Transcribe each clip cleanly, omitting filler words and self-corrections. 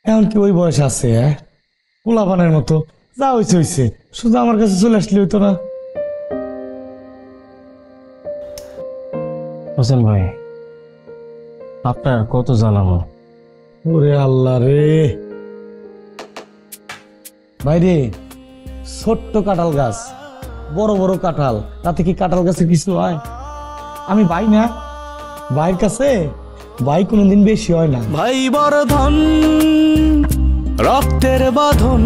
এখন কি ওই বয়স আছে? হ্যাঁ, পোলাপানের মতো যা হয়েছে হয়েছে, শুধু আমার কাছে চলে আসলে হইতো না? হোসেন ভাই, আপনার কত জানাবো? ওরে আল্লাহ রে ভাইরে, ছোট্ট কাঁঠাল গাছ, বড় বড় কাঁঠাল, তাতে কি কাঁঠাল গাছে কিছু হয়? আমি ভাই না, ভাইয়ের কাছে ভাই কোনোদিন বেশি হয় না। ভাই বড় ধন, রক্তের বাঁধন,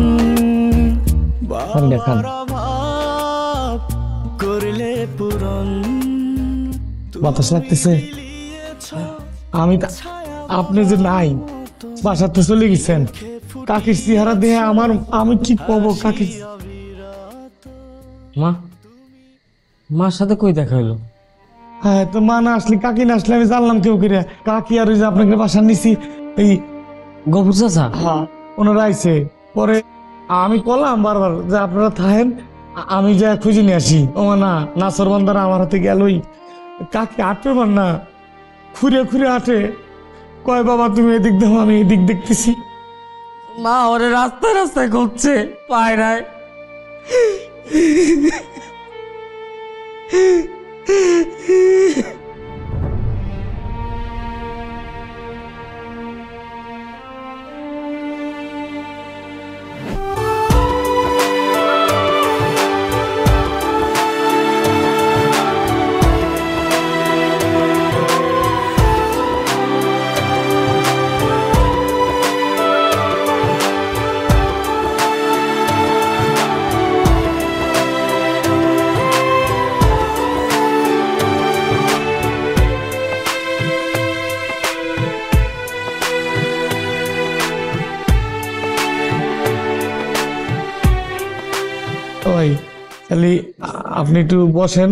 দেখান করলে পূরণ। বাতাস লাগতেছে। আমি আপনি যে নাই, বাসাতে চলে গেছেন, কাকির চেহারা দিয়ে আমার, আমি কি পাবো কাকির? মা, মার সাথে কই দেখা হইলো? হ্যাঁ, তো মা না আসলে, কাকি না আসলে আমি জানলাম কেউ করে। কাকি আর ওই যে আপনাকে বাসা নিছি, এই গফুর চাচা? হ্যাঁ, ওনারা আইছে। পরে আমি বললাম বারবার যে আপনারা থাকেন, আমি যা খুঁজে নিয়ে আসি। ও না, নাসর বান্দারা আমার হাতে গেলই। কাকি আটবে পার না, খুঁড়ে খুঁড়ে আটে, কয় বাবা তুমি এদিক দেখো, আমি এদিক দেখতেছি। মা ওরে রাস্তায় রাস্তায় করছে, পায় নাই। ওই তাহলে আপনি একটু বসেন,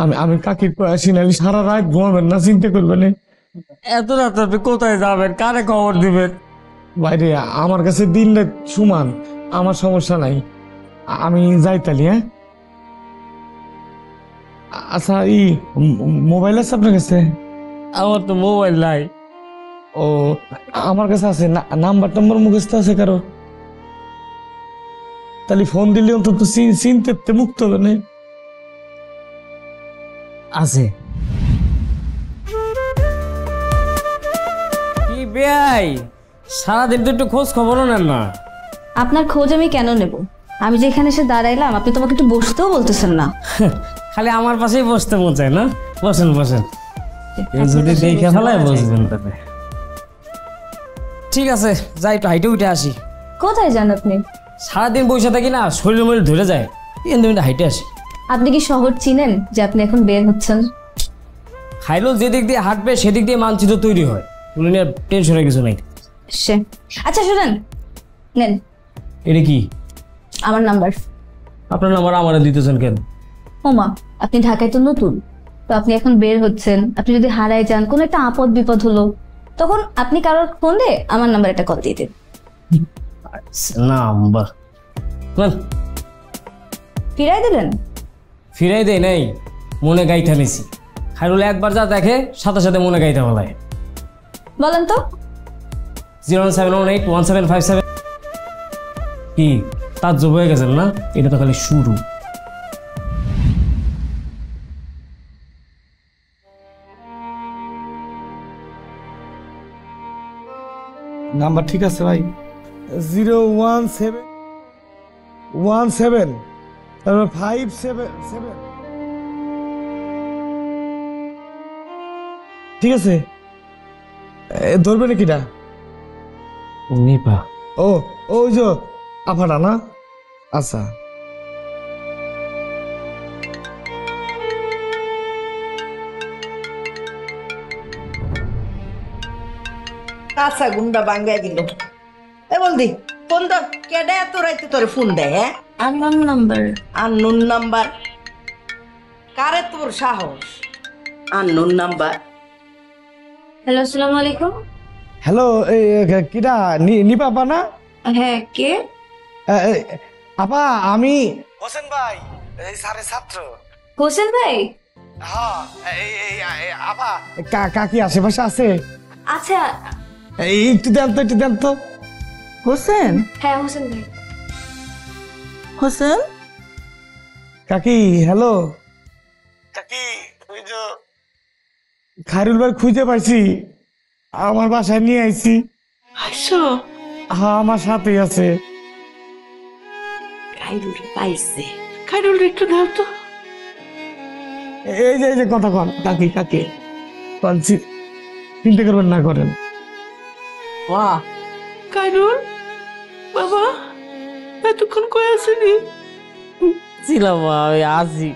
আমি আমি কাকির আসি, নাহলে সারা রাত ঘুমাবেন না, চিন্তা করবেন। এত রাত আপনি কোথায় যাবেন, কারে খবর দিবেন? বাইরে আমার কাছে দিন রাত সমান, আমার সমস্যা নাই, আমি যাই তাহলে। হ্যাঁ, আচ্ছা, মোবাইল আছে আপনার কাছে? আমার তো মোবাইল নাই। ও, আমার কাছে আছে, নাম্বার টাম্বার মুখস্থ আছে কারো? তাহলে ফোন দিলে অন্তত চিনতে মুক্ত হবে না। আছে। কি বেয়াই, সারাদিন তো একটু খোঁজ খবরও নেন না। আপনার খোঁজ আমি কেন নেব? আমি যেখানে এসে দাঁড়াইলাম, আপনি তোমাকে একটু বসতেও বলতেছেন না। খালি আমার পাশেই বসতে মন চায় না? বসেন বসেন, যদি দেখে ফেলায় বসবেন তাতে। ঠিক আছে, যাই একটু হাইটে উঠে আসি। কোথায় যান আপনি? সারাদিন বসে থাকি না, শরীর মরিল ধরে যায়, কিন্তু হাইটে আসি। আপনি কি শহর চিনেন যে আপনি এখন বের হচ্ছেন? খাইলো যেদিক দিয়ে হাঁটবে সেদিক দিয়ে মানচিত্র তৈরি হয়, ওগুলো নিয়ে টেনশনের কিছু নাই। সে আচ্ছা, শুনেন, নেন এটা কি? আমার নাম্বার। আপনার নাম্বার আমারে দিতেছেন কেন? ওমা, আপনি ঢাকায় তো নতুন, তো আপনি এখন বের হচ্ছেন, আপনি যদি হারায় যান, কোনো একটা আপদ বিপদ হলো, তখন আপনি কারোর ফোন দিয়ে আমার নাম্বার একটা কল দিয়ে দেন। নাম্বার ফিরাই দিলেন? ফিরাই দেয় নাই, মনে গাইথা নিছি। খাইরুল একবার যা দেখে সাথে সাথে মনে গাইথা বলায়। বলেন তো। 071811757। কি তার জব হয়ে গেছেন না? এটা তো খালি শুরু। নাম্বার ঠিক আছে ভাই? 01717 তারপর 577। ঠিক আছে, ধরবে নাকিটা? নিপা। ও, ওই যে আফাটা না? আচ্ছা, কাঁচা গুন্ডা বাঙ্গাই দিল। এ বলদি, ফোন তো কেডা এত রাইতে তোরে ফোন দেয়? হ্যাঁ, আননোন নাম্বার। Unknown number? কারে তোর সাহস? Unknown number? হ্যালো, আসসালামু আলাইকুম। হ্যালো, কিটা নিপা আপা না? হ্যাঁ, কে? আপা, আমি হোসেন ভাই, এই স্যারের ছাত্র। হোসেন ভাই? হ্যাঁ, আপা কাকি আশেপাশে আছে? আচ্ছা, একটু দেন তো, একটু দেন তো। হোসেন, হ্যাঁ হোসেন ভাই। হোসেন কাকি হ্যালো কাকি, ওই যে খায়রুল ভাই খুঁজে পাইছি, আমার বাসায় নিয়ে আইছি। আসো হ্যাঁ আমার সাথেই আছে। খাইরুল পাইছে, খাইরুল একটু দাও তো। এই যে কথা কন কাকি, কাকি বলছি, চিন্তা করবেন না, করেন। বাহ খাইরুল বাবা, এতক্ষণ কই আসেনি? ছিলাম মা, আমি আছি।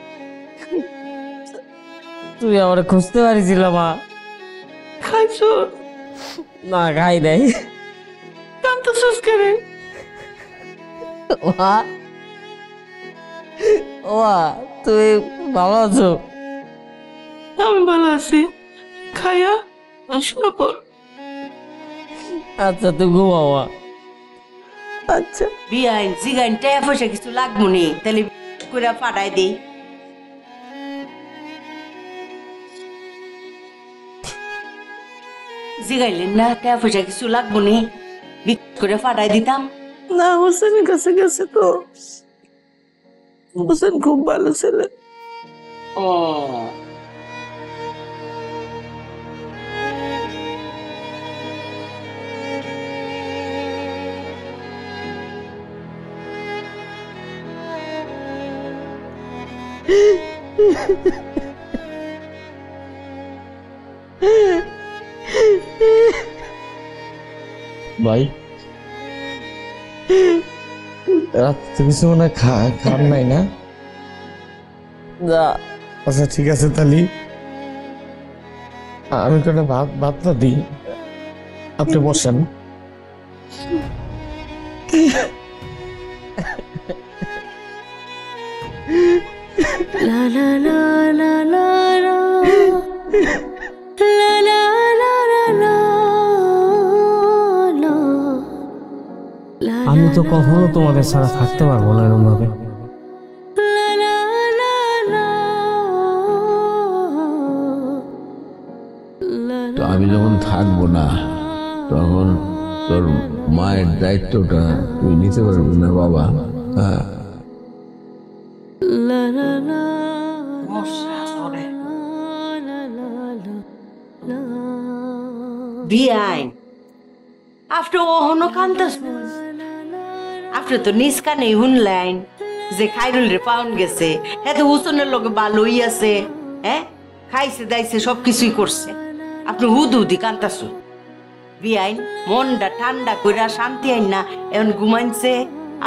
তুই আমার খুঁজতে পারিছিল মা? খাইছো? না খাই নাই। কাঁদতেছিস কেন? মা, ও মা, তুই ভালো আছো? আমি ভালো আছি। খায়া শুয়ে পড়। আচ্ছা তুই ঘুমাও মা। আচ্ছা বিয়াইন জিগাইন টাকা পয়সা কিছু লাগবো নি, তাহলে করে পাঠাই দেই। জিগাইলেন না টাকা পয়সা কিছু লাগবো নি, করে পাঠাই দিতাম। না, হোসেনের কাছে গেছে তো। হোসেন খুব ভালো ছেলে। ও ভাই রাত্রে কিছু মনে হয় খান নাই না? না আচ্ছা ঠিক আছে, তাহলে আমি তো ভাতটা দিই, আপনি বসেন। আমি তো কখনো তোমাদের ছাড়া থাকতে পারবো না এরকম ভাবে। তো আমি যখন থাকবো না তখন তোর মায়ের দায়িত্বটা তুই নিতে পারবি না বাবা? হ্যাঁ, বিয়াইন আপনি ওহনো কান্দাস, আপনি তো নিজ কানে শুনলেন যে খাইরুল রে পাউন গেছে, হ্যাঁ তো হুসনের লগে ভালোই আছে, হ্যাঁ খাইছে দাইছে সবকিছুই করছে, আপনি হুদি কান্দাস। বিয়াইন মনটা ঠান্ডা কইরা শান্তি আইন না, এখন ঘুমাইছে,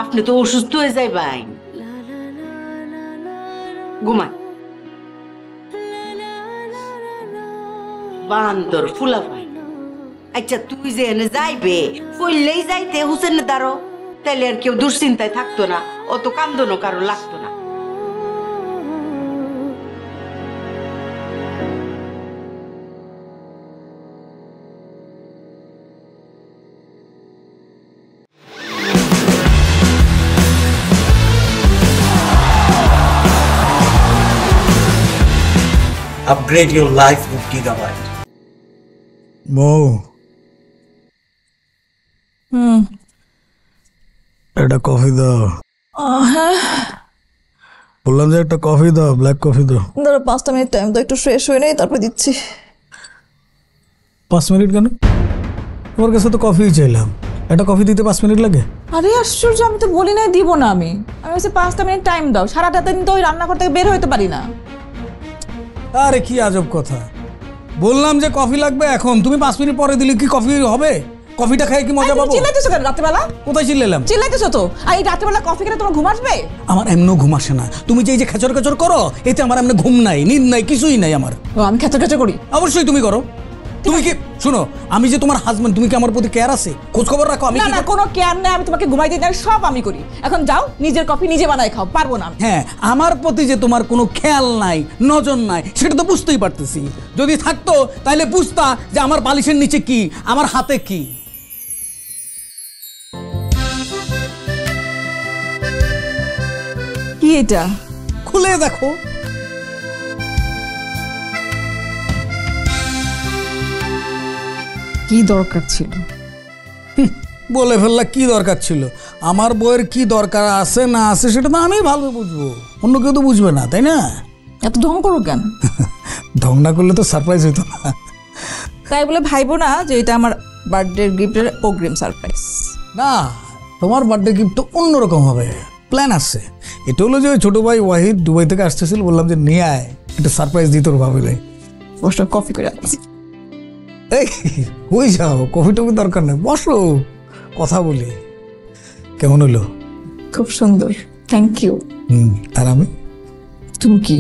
আপনি তো অসুস্থ হয়ে যাইবেন। ঘুমাই বান্দর ফুলা ভাই। আচ্ছা তুই যে এনে যাইবে ফইলেই যাইতে হুসেনের দ্বারো, তাইলে আর কেউ দুশ্চিন্তায় থাকতো না, অত কান্দনও কারো লাগতো না। Upgrade your life with Gigabyte. বউ একটা কফি দাও। হ্যাঁ, বললাম যে একটা কফি দাও, ব্ল্যাক কফি দাও। ধরো 5টা মিনিট টাইম তো, একটু ফ্রেশ হয়ে নেই তারপর দিচ্ছি। 5 মিনিট কেন? তোমার কাছে তো কফি চাইলাম, একটা কফি দিতে 5 মিনিট লাগে? আরে আশ্চর্য, আমি তো বলি নাই দিব না। আমি বলছি 5টা মিনিট টাইম দাও, সারাটা দিন তো ওই রান্নাঘর থেকে বের হইতে পারি না। আরে কি আজব কথা, বললাম যে কফি লাগবে এখন, তুমি 5 মিনিট পরে দিলে কি কফি হবে? কফিটা খাই কি মজা পাবো? চিল্লাইতেছো কেন রাত্রেবেলা? কোথায় চিল্লাইলাম? চিল্লাইতেছো তো। আর এই রাত্রেবেলা কফি খেলে তোমার ঘুম আসবে? আমার এমনও ঘুম আসে না, তুমি যে এই যে খেচর খেচর করো এতে আমার এমনি ঘুম নাই, নিদ নাই, কিছুই নাই আমার। ও আমি খেতে খেতে করি? অবশ্যই তুমি করো। তুমি কি শোনো, আমি যে তোমার হাজবেন্ড, তুমি কি আমার প্রতি কেয়ার আছে? খোঁজ খবর রাখো? আমি না না, কোনো কেয়ার নেই, আমি তোমাকে ঘুমাই দিই না, সব আমি করি। এখন যাও নিজের কফি নিজে বানাই খাও। পারবো না। হ্যাঁ, আমার প্রতি যে তোমার কোনো খেয়াল নাই, নজর নাই, সেটা তো বুঝতেই পারতেছি। যদি থাকতো তাহলে বুঝতা যে আমার বালিশের নিচে কি, আমার হাতে কি। কি এটা? খুলে দেখো। কি দরকার ছিল? বলে ফেললা, কি দরকার ছিল? আমার বইয়ের কি দরকার আছে না আছে সেটা তো আমি ভালো বুঝবো, অন্য কেউ তো বুঝবে না, তাই না? এত ঢং করো কেন? ঢং না করলে তো সারপ্রাইজ হইতো না। তাই বলে ভাইবো না যে এটা আমার বার্থডে গিফটের অগ্রিম সারপ্রাইজ। না, তোমার বার্থডে গিফট তো অন্যরকম হবে, প্ল্যান আছে। এটা হলো যে ওই ছোট ভাই ওয়াহিদ দুবাই থেকে আসতেছিল, বললাম যে নিয়ে আয়, একটা সারপ্রাইজ দিই তোর ভাবিলে। বসে কফি করে আসছি। এই হয়ে যাও, কফি টফি দরকার নেই, বসো কথা বলি। কেমন হলো? খুব সুন্দর, থ্যাংক ইউ। আর আমি? তুমি কি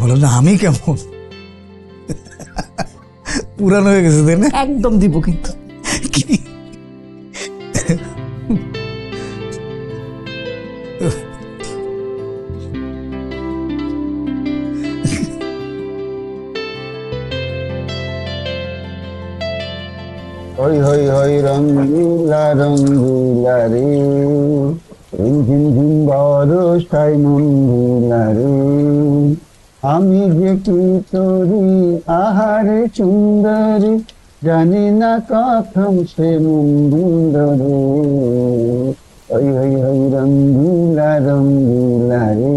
বললাম যে আমি কেমন? পুরানো হয়ে গেছে তাই না? একদম দিব কিন্তু। কি হই হই হই রঙ্গিলা রঙ্গিলা রে, ঝিম ঝিম বরষায় মঙ্গিলা রে, আমি যে কি তোরি আহারে সুন্দরী, জানি না কথম সে মন্দিরে, হই হই হই রঙ্গিলা রঙ্গিলা রে।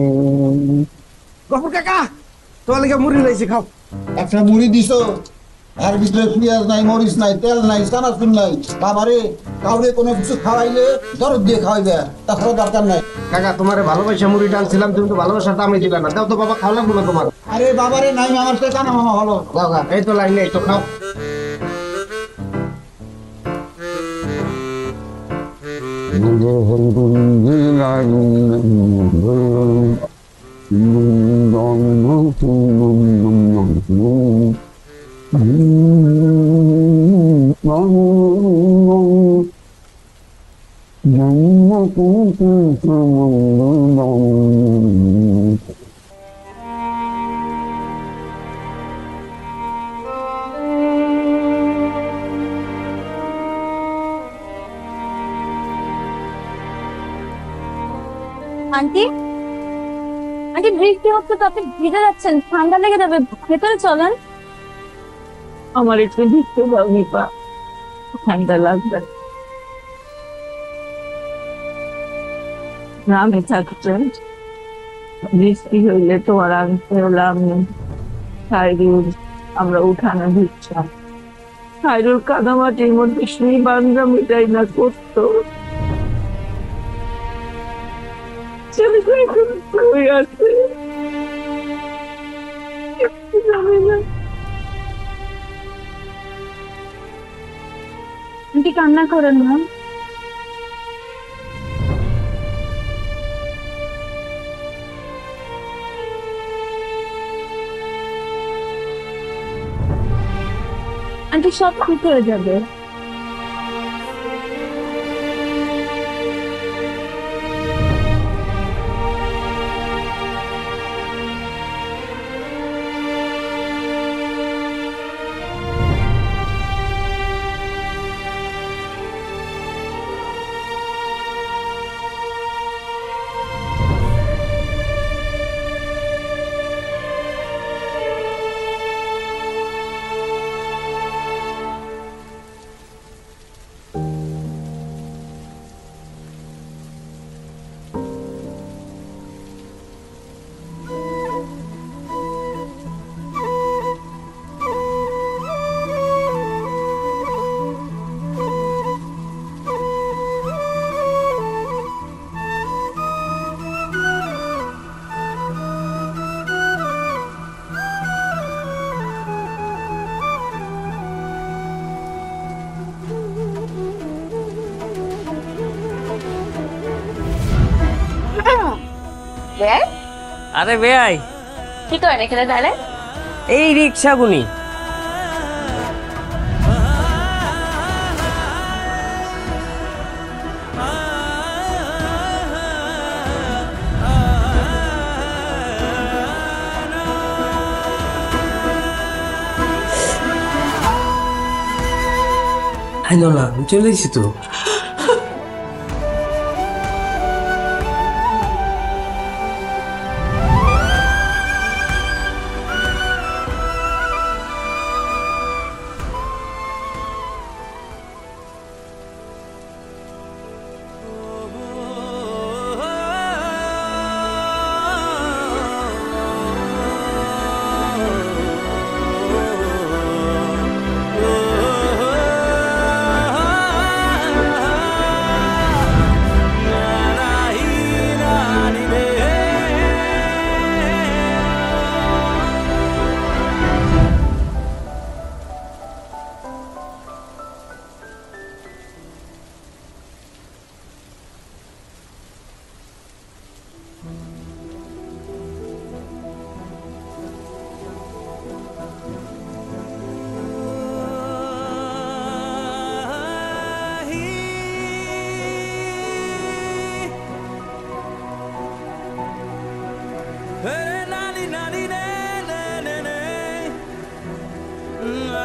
গফুর কাকা, তোমার লেগে মুড়ি লাইছি, খাও। একটা মুড়ি দিছো, আর ভিতরে পেঁয়াজ নাই, মরিচ নাই, তেল নাই, চানাচুর নাই। বাবারে, কাউরে কোনো কিছু খাওয়াইলে দরদ দিয়ে খাওয়াইবে, তাছাড়া দরকার নাই। কাকা, তোমারে ভালোবাসা মুড়ি টানছিলাম, তুমি তো ভালোবাসার দামই দিবে না। দাও তো বাবা, খাওয়া লাগবে না তোমার। আরে বাবারে, নাই আমার সে কানা মামা হলো। কাকা, এই তো লাইনে, একটু খাও। আন্টি, আন্টি বৃষ্টি হচ্ছে তো, আপনি ভিজে যাচ্ছেন, ঠান্ডা লেগে যাবে, ভেতরে চলেন। আমার একটু ভিজতে দাও নিপা, ঠান্ডা লাগবে। গ্রামে থাকছেন, বৃষ্টি হইলে তো আর আনতে হলাম খাইরুল, আমরা উঠানে ভিজতাম। খাইরুল কাদামাটির মধ্যে শুয়ে বান্ধা মিটাই না করতো। ছেলেটা এখন কই আছে জানি না। আন্টি কান্না করেন না। আন্টি সব ঠিক হয়ে যাবে। আরে বেয়াই, কি করেন এখানে দাঁড়ায়? এই রিক্সা গুনি। হ্যাঁ না, আমি চলে এসেছি তো।